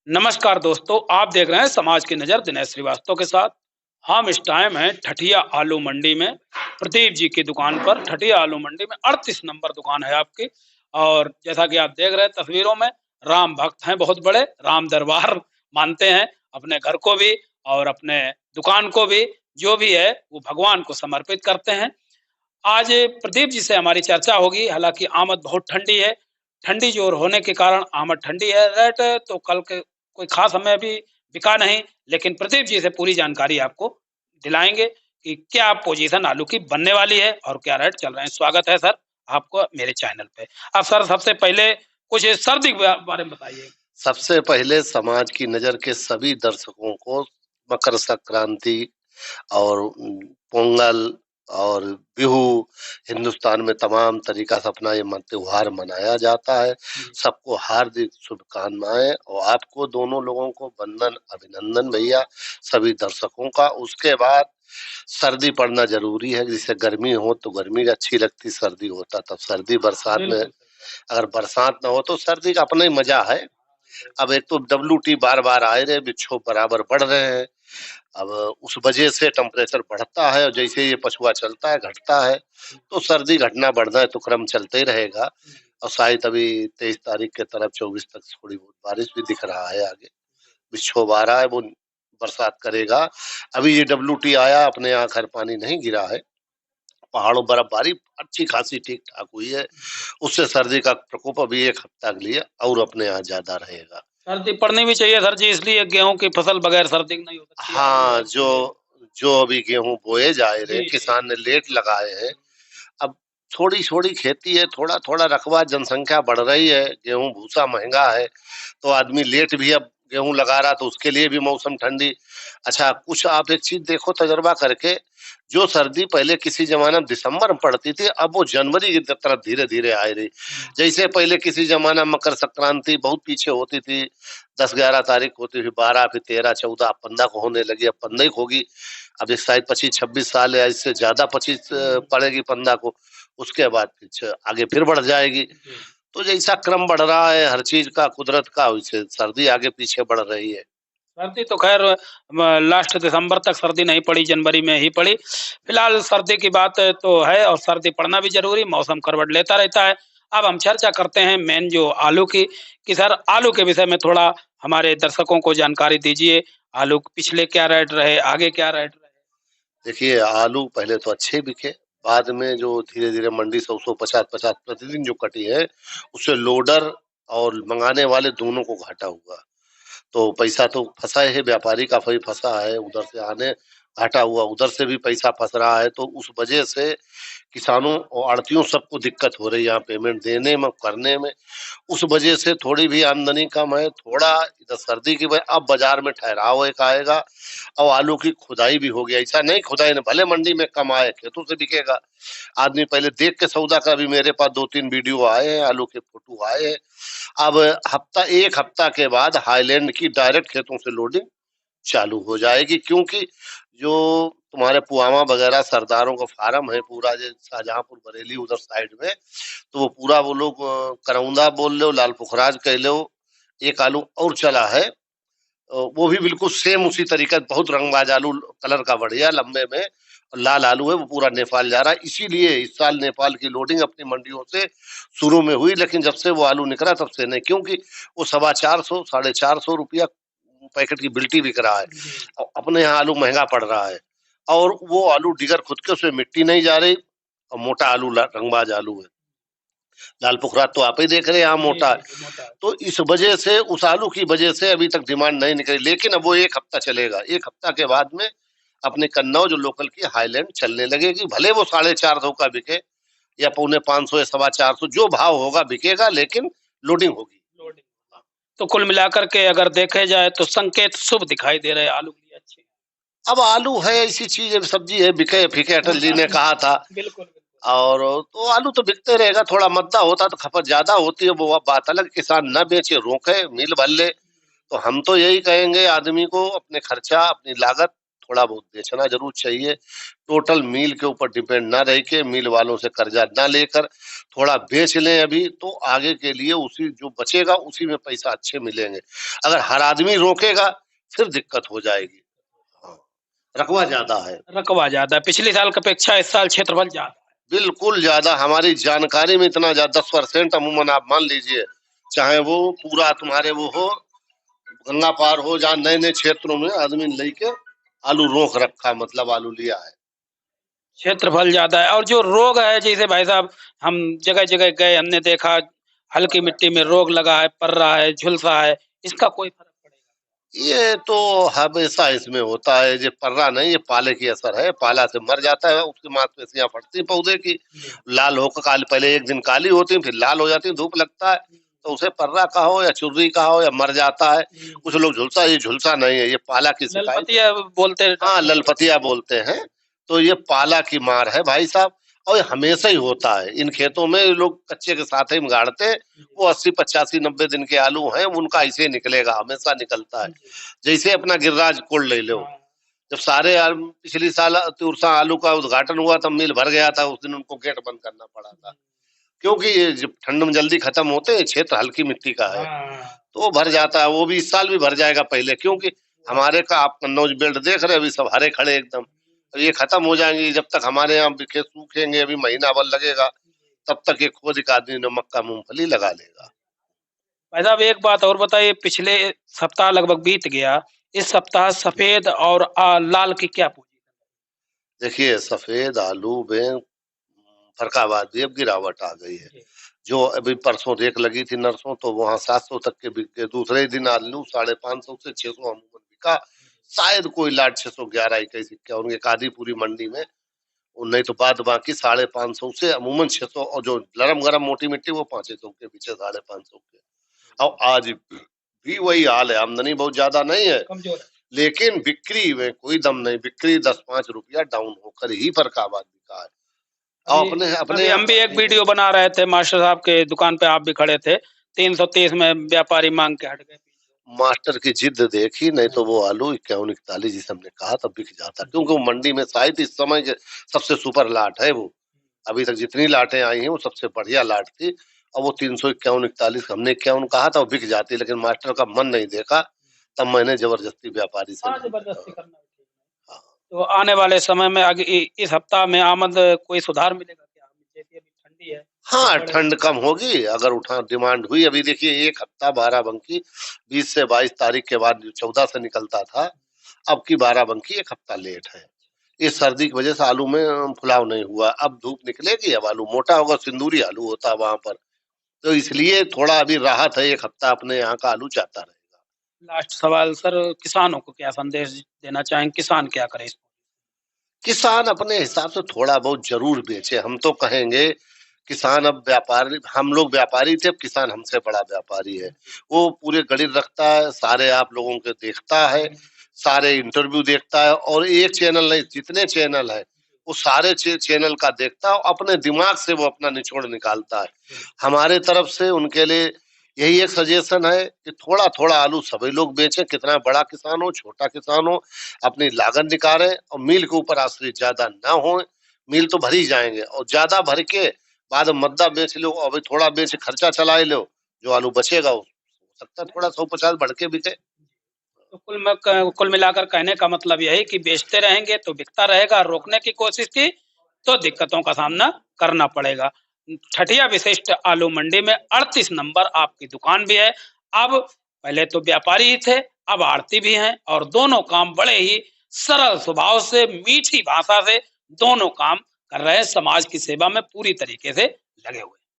नमस्कार दोस्तों, आप देख रहे हैं समाज की नज़र दिनेश श्रीवास्तव के साथ। हम इस टाइम हैं ठठिया आलू मंडी में, प्रदीप जी की दुकान पर। ठठिया आलू मंडी में 38 नंबर दुकान है आपकी। और जैसा कि आप देख रहे हैं तस्वीरों में, राम भक्त हैं बहुत बड़े, राम दरबार मानते हैं अपने घर को भी और अपने दुकान को भी। जो भी है वो भगवान को समर्पित करते हैं। आज प्रदीप जी से हमारी चर्चा होगी। हालाँकि आमद बहुत ठंडी है, ठंडी जोर होने के कारण आमद ठंडी है। रेट तो कल के कोई ख़ास हमें अभी बिका नहीं, लेकिन प्रदीप जी से पूरी जानकारी आपको दिलाएँगे कि क्या पोज़ीशन आलू की बनने वाली है और क्या रेट चल रहे हैं। स्वागत है सर आपको मेरे चैनल पे। अब सर सबसे पहले कुछ सर्दी के बारे में बताइए? सबसे पहले समाज की नज़र के सभी दर्शकों को मकर संक्रांति और पोंगल और बिहू, हिंदुस्तान में तमाम तरीका से अपना ये त्योहार मनाया जाता है। सबको हार्दिक शुभकामनाएं और आपको दोनों लोगों को वंदन अभिनंदन भैया, सभी दर्शकों का। उसके बाद सर्दी पड़ना जरूरी है। जैसे गर्मी हो तो गर्मी अच्छी लगती, सर्दी होता तब सर्दी, बरसात में अगर बरसात ना हो तो सर्दी का अपना ही मजा है। अब एक तो WT बार बार आए रहे, विक्षोभ बराबर बढ़ रहे हैं। अब उस वजह से टेम्परेचर बढ़ता है और जैसे ये पछुआ चलता है घटता है, तो सर्दी घटना बढ़ना है तो क्रम चलते ही रहेगा। और शायद अभी 23 तारीख के तरफ 24 तक थोड़ी बहुत बारिश भी दिख रहा है। आगे विक्षोभ आ रहा है, वो बरसात करेगा। अभी ये WT आया, अपने यहाँ खैर पानी नहीं गिरा है, पहाड़ों बर्फबारी अच्छी खासी ठीक ठाक हुई है। उससे सर्दी का प्रकोप अभी एक हफ्ता के लिए और अपने यहाँ ज्यादा रहेगा। सर्दी पड़नी भी चाहिए सर जी, इसलिए गेहूँ की फसल बगैर सर्दी के नहीं हो सकती है। हाँ, जो जो अभी गेहूं बोए जा रहे हैं, किसान ने लेट लगाए हैं। अब थोड़ी थोड़ी खेती है, थोड़ा थोड़ा रकबा, जनसंख्या बढ़ रही है, गेहूं भूसा महंगा है, तो आदमी लेट भी अब गेहूं लगा रहा, तो उसके लिए भी मौसम ठंडी। अच्छा, कुछ आप एक चीज देखो तजर्बा करके, जो सर्दी पहले किसी जमाने में दिसंबर में पड़ती थी, अब वो जनवरी की तरफ धीरे धीरे आ रही। जैसे पहले किसी जमाना मकर संक्रांति बहुत पीछे होती थी, 10-11 तारीख होती थी, 12 फिर 13 14 15 को होने लगी, अब 15 को होगी। अब एक शायद 25-26 साल या इससे ज्यादा 25 पड़ेगी 15 को। उसके बाद फिर आगे फिर बढ़ जाएगी। तो जैसा क्रम बढ़ रहा है हर चीज का, कुदरत का, वैसे सर्दी आगे पीछे बढ़ रही है। सर्दी तो खैर लास्ट दिसंबर तक सर्दी नहीं पड़ी, जनवरी में ही पड़ी। फिलहाल सर्दी की बात तो है और सर्दी पड़ना भी जरूरी, मौसम करवट लेता रहता है। अब हम चर्चा करते हैं मेन जो आलू की, कि सर आलू के विषय में थोड़ा हमारे दर्शकों को जानकारी दीजिए। आलू पिछले क्या रेट रहे, आगे क्या रेट रहे? देखिए, आलू पहले तो अच्छे बिके, बाद में जो धीरे धीरे मंडी 100-150 प्रतिदिन जो कटी है, उससे लोडर और मंगाने वाले दोनों को घाटा हुआ। तो पैसा तो फंसा है, व्यापारी का भी फंसा है, उधर से आने घाटा हुआ, उधर से भी पैसा फंस रहा है। तो उस वजह से किसानों और आड़तियों सबको दिक्कत हो रही है यहाँ पेमेंट देने में, करने में। उस वजह से थोड़ी भी आमदनी कम है। थोड़ा इधर सर्दी की वजह, अब बाजार में ठहराव एक आएगा और आलू की खुदाई भी हो गया। ऐसा नहीं खुदाई ने भले मंडी में कम आए, खेतों से बिकेगा, आदमी पहले देख के सौदा का। भी मेरे पास 2-3 वीडियो आए हैं, आलू के फोटो आए हैं। अब एक हफ्ता के बाद हाईलैंड की डायरेक्ट खेतों से लोडिंग चालू हो जाएगी, क्योंकि जो तुम्हारे पुआमा वगैरह सरदारों का फार्म है पूरा, जो शाहजहांपुर बरेली उधर साइड में, तो वो पूरा वो लोग करौंदा बोल लो, लाल पुखराज कह लो, एक आलू और चला है, वो भी बिल्कुल सेम उसी तरीका, बहुत रंगबाज आलू, कलर का बढ़िया लंबे में लाल आलू है, वो पूरा नेपाल जा रहा है। इसीलिए इस साल नेपाल की लोडिंग अपनी मंडियों से शुरू में हुई, लेकिन जब से वो आलू निकला तब से नहीं, क्योंकि वो 450 450 रुपया पैकेट की बिल्टी बिक रहा है। अपने यहाँ आलू महंगा पड़ रहा है, और वो आलू डिगर खुद के, उसमें मिट्टी नहीं जा रही, और मोटा आलू रंगबाज आलू है। लाल पुखराज तो आप ही देख रहे हैं यहाँ मोटा है। तो इस वजह से, उस आलू की वजह से अभी तक डिमांड नहीं निकली, लेकिन अब वो एक हफ्ता चलेगा। एक हफ्ता के बाद में अपने कन्नौज जो लोकल की हाईलैंड चलने लगेगी। भले वो 450 का बिके या 350 या 425, जो भाव होगा बिकेगा, लेकिन लोडिंग होगी। तो कुल मिलाकर के अगर देखे जाए तो संकेत शुभ दिखाई दे रहे हैं आलू के लिए अच्छे। अब आलू है ऐसी चीज है, सब्जी है, बिके फीके, अटल जी ने कहा था। बिल्कुल। और तो आलू तो बिकते रहेगा। थोड़ा मद्दा होता तो खपत ज्यादा होती है, वो बात अलग। किसान न बेचे, रोके, मिल भर ले। तो हम तो यही कहेंगे आदमी को, अपने खर्चा, अपनी लागत थोड़ा बहुत बेचना जरूर चाहिए। टोटल मील के ऊपर डिपेंड ना रह के, मील वालों से कर्जा ना लेकर थोड़ा बेच लें अभी, तो आगे के लिए उसी जो बचेगा उसी में पैसा अच्छे मिलेंगे। अगर हर आदमी रोकेगा फिर दिक्कत हो जाएगी। हाँ, रकबा ज्यादा है। रकबा ज्यादा है, पिछले साल की अपेक्षा इस साल क्षेत्रफल ज्यादा बिल्कुल ज्यादा, हमारी जानकारी में इतना ज्यादा 10% अमूमन आप मान लीजिए, चाहे वो पूरा तुम्हारे वो हो, गंगा पार हो, जहाँ नए नए क्षेत्रों में आदमी लेके आलू रोक रखा, मतलब आलू लिया है। क्षेत्रफल ज्यादा है। और जो रोग है, जैसे भाई साहब हम जगह जगह गए, हमने देखा हल्की मिट्टी में रोग लगा है, पर रहा है, झुलसा है, इसका कोई फर्क पड़ेगा? ये तो हमेशा इसमें होता है, ये पर्रा नहीं, ये पाले की असर है। पाला से मर जाता है, उसकी मांसपेशियां फटती हैं पौधे की, लाल होकर काली, पहले एक दिन काली होती है, फिर लाल हो जाती है, धूप लगता है, तो उसे पर्रा कहो या चुर्री कहो या मर जाता है। कुछ लोग झुलसा, ये झुलसा नहीं है, ये पाला की शिकायत। ललपतिया बोलते हैं। हाँ, ललपतिया बोलते हैं। तो ये पाला की मार है भाई साहब, और ये हमेशा ही होता है इन खेतों में। लोग कच्चे के साथ ही गाड़ते, वो 80 85 90 दिन के आलू हैं, उनका ऐसे निकलेगा, हमेशा निकलता है। जैसे अपना गिरिराज कोल्ड ले लो, जब सारे पिछली साल तुरसा आलू का उद्घाटन हुआ तब मिल भर गया था, उस दिन उनको गेट बंद करना पड़ा था, क्योंकि ये जब ठंड में जल्दी खत्म होते हैं, क्षेत्र हल्की मिट्टी का है, तो वो भर जाता है। वो भी इस साल भी भर जाएगा पहले, क्योंकि हमारे का आप कन्नौज बेल्ट देख रहे हैं, अभी सब हरे खड़े एकदम, तो ये खत्म हो जाएंगे। जब तक हमारे यहाँ खेत सूखेंगे, अभी महीना भर लगेगा, तब तक ये खोद एक आदमी ने मक्का मूंगफली लगा लेगा। भाई साहब एक बात और बताइए, पिछले सप्ताह लगभग बीत गया, इस सप्ताह सफेद और लाल की क्या पूछी? देखिए, सफेद आलू में फरकाबादी अब गिरावट आ गई है। जो अभी परसों रेक लगी थी नरसों, तो वहां 700 तक के बिक गए। दूसरे ही दिन आलू 550 से 600 अमूमन बिका। शायद कोई लाट 611 21 51 एक आधी पूरी मंडी में, और नहीं तो बाद बाकी 550 से अमूमन 600, और जो नरम गरम मोटी मिट्टी वो 500 के पीछे 550 के। और आज भी वही हाल है, आमदनी बहुत ज्यादा नहीं है, लेकिन बिक्री में कोई दम नहीं। बिक्री 10-5 रुपया डाउन होकर ही फरकाबाद बिका है। और अपने अपने हम भी एक वीडियो बना रहे थे, मास्टर साहब के दुकान पे आप भी खड़े थे, 330 में व्यापारी मांग के हट गए। मास्टर की जिद देखी, नहीं तो वो आलू 51-41 जिसे हमने कहा तब बिक जाता, क्योंकि वो मंडी में शायद इस समय के सबसे सुपर लाट है वो। अभी तक जितनी लाटें आई हैं वो सबसे बढ़िया लाट थी, और वो 351-41 हमने 51 कहा था, वो बिक जाती, लेकिन मास्टर का मन नहीं देखा, तब मैंने जबरदस्ती व्यापारी से जबरदस्ती करना। हाँ। तो आने वाले समय में आगे इस हफ्ता में आमद कोई सुधार मिलेगा क्या? जैसे अभी ठंडी है। हाँ, ठंड कम होगी अगर उठा डिमांड हुई। अभी देखिए, एक हफ्ता बाराबंकी 20 से 22 तारीख के बाद 14 से निकलता था, अब की बाराबंकी एक हफ्ता लेट है। इस सर्दी की वजह से आलू में फुलाव नहीं हुआ। अब धूप निकलेगी, अब आलू मोटा होगा, सिंदूरी आलू होता है वहां पर, तो इसलिए थोड़ा अभी राहत है। एक हफ्ता अपने यहाँ का आलू जाता रहेगा। लास्ट सवाल सर, किसानों को क्या संदेश देना चाहेंगे, किसान क्या करे? किसान अपने हिसाब से थोड़ा बहुत जरूर बेचे। हम तो कहेंगे किसान अब व्यापारी, हम लोग व्यापारी थे, अब किसान हमसे बड़ा व्यापारी है। वो पूरे गणित रखता है, सारे आप लोगों के देखता है, सारे इंटरव्यू देखता है, और एक चैनल नहीं, जितने चैनल है वो सारे चैनल का देखता है, अपने दिमाग से वो अपना निचोड़ निकालता है। हमारे तरफ से उनके लिए यही एक सजेशन है कि थोड़ा थोड़ा आलू सभी लोग बेचें, कितना बड़ा किसान हो छोटा किसान हो, अपनी लागत निकालें, और मील के ऊपर आश्रित ज्यादा ना हो। मील तो भर ही जाएंगे, और ज्यादा भर के बाद मद्दा बेच लो, अभी थोड़ा बेच खर्चा चला लो, जो आलू बचेगा हो सकता है थोड़ा 150 बढ़ के बिके। तो कुल मिलाकर कहने का मतलब यह है कि बेचते रहेंगे तो बिकता रहेगा, रोकने की कोशिश की तो दिक्कतों का सामना करना पड़ेगा। ठठिया विशिष्ट आलू मंडी में 38 नंबर आपकी दुकान भी है। अब पहले तो व्यापारी ही थे, अब आड़ती भी हैं, और दोनों काम बड़े ही सरल स्वभाव से, मीठी भाषा से दोनों काम कर रहे हैं, समाज की सेवा में पूरी तरीके से लगे हुए।